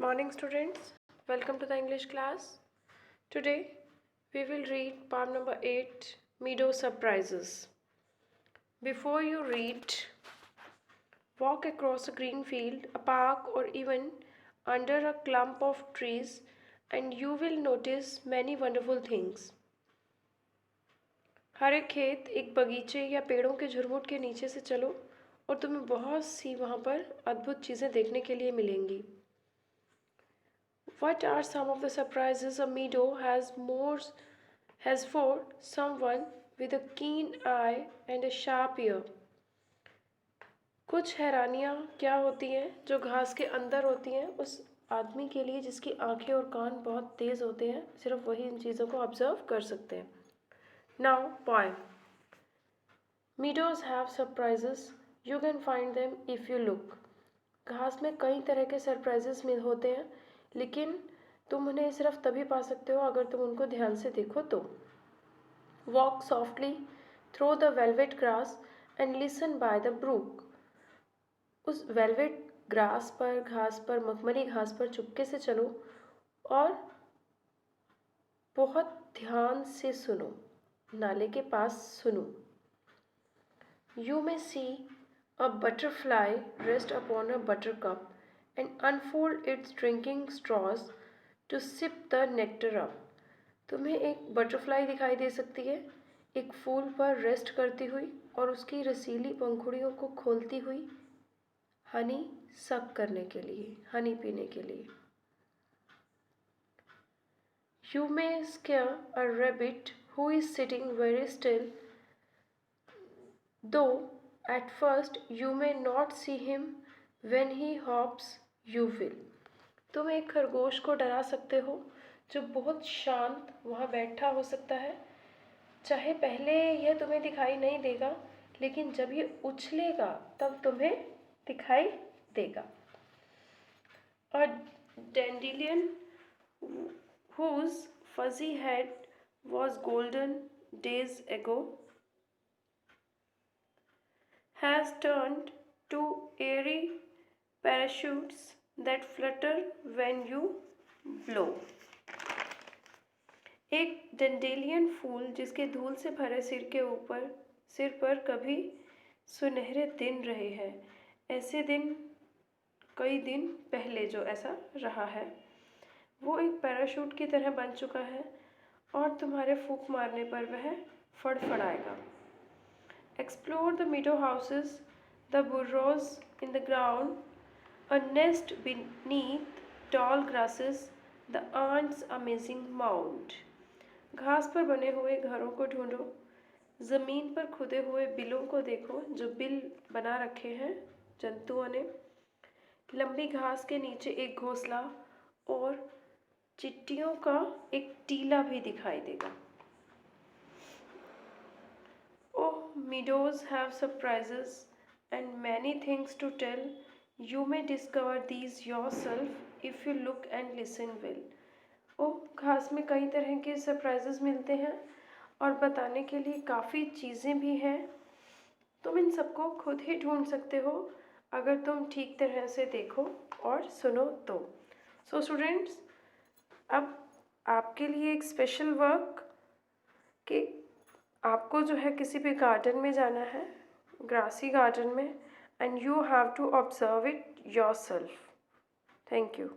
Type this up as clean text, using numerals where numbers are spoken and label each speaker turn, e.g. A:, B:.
A: Morning students, welcome to the English class. Today we will read poem number 8, Meadow Surprises. Before you read, walk across a green field, a park or even under a clump of trees and you will notice many wonderful things. हर एक खेत, एक बगीचे या पेड़ों के झुरमुट के नीचे से चलो और तुम्हें बहुत सी वहाँ पर अद्भुत चीज़ें देखने के लिए मिलेंगी. What are some of the surprises a meadow has for someone with a keen eye and a sharp ear? कुछ हैरानियाँ क्या होती हैं जो घास के अंदर होती हैं उस आदमी के लिए जिसकी आंखें और कान बहुत तेज़ होते हैं, सिर्फ वही इन चीज़ों को ऑब्जर्व कर सकते हैं. Now, poem. Meadows have surprises. You can find them if you look. घास में कई तरह के सरप्राइजेस होते हैं, लेकिन तुम उन्हें सिर्फ तभी पा सकते हो अगर तुम उनको ध्यान से देखो तो. Walk softly through the velvet grass and listen by the brook. उस वेलवेट घास पर मखमली घास पर चुपके से चलो और बहुत ध्यान से सुनो, नाले के पास सुनो. You may see a butterfly rest upon a buttercup and unfold its drinking straws to sip the nectar up. तुम्हें एक बटरफ्लाई दिखाई दे सकती है, एक फूल पर रेस्ट करती हुई और उसकी रसीली पंखुड़ियों को खोलती हुई हनी सक करने के लिए, हनी पीने के लिए. You may scare a rabbit who is sitting very still, though at first you may not see him. When he hops, you will. तुम एक खरगोश को डरा सकते हो जो बहुत शांत वहाँ बैठा हो सकता है. चाहे पहले यह तुम्हें दिखाई नहीं देगा, लेकिन जब ये उछलेगा तब तुम्हें दिखाई देगा. A dandelion whose fuzzy head was golden days ago has turned to airy parachutes that flutter when you blow. एक डंडेलियन फूल जिसके धूल से भरे सिर पर कभी सुनहरे दिन रहे हैं, ऐसे दिन कई दिन पहले जो ऐसा रहा है, वो एक पैराशूट की तरह बन चुका है और तुम्हारे फूंक मारने पर वह फड़फड़ाएगा. Explore the meadow houses, the burrows in the ground, a nest beneath tall grasses, the ants' amazing mound. घास पर बने हुए घरों को ढूंढो, ज़मीन पर खुदे हुए बिलों को देखो जो बिल बना रखे हैं जंतुओं ने. लंबी घास के नीचे एक घोंसला और चिट्टियों का एक टीला भी दिखाई देगा. Oh, meadows have surprises and many things to tell. You may discover these yourself if you look and listen well. ओह, घास में कई तरह के सरप्राइजेस मिलते हैं और बताने के लिए काफ़ी चीज़ें भी हैं. तुम इन सबको खुद ही ढूंढ सकते हो अगर तुम ठीक तरह से देखो और सुनो तो. सो स्टूडेंट्स, अब आपके लिए एक स्पेशल वर्क कि आपको जो है किसी भी गार्डन में जाना है, ग्रासी गार्डन में, and you have to observe it yourself. Thank you.